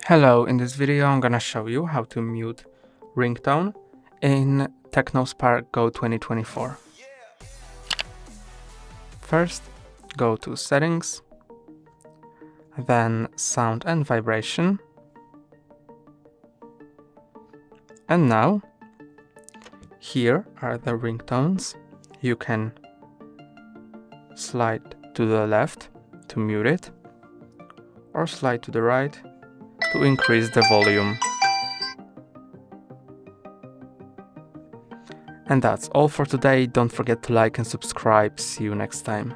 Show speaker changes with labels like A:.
A: Hello, in this video I'm gonna show you how to mute ringtone in Tecno Spark Go 2024. First, go to Settings, then Sound and Vibration, and now here are the ringtones. You can slide to the left to mute it, or slide to the right to increase the volume. And that's all for today. Don't forget to like and subscribe. See you next time.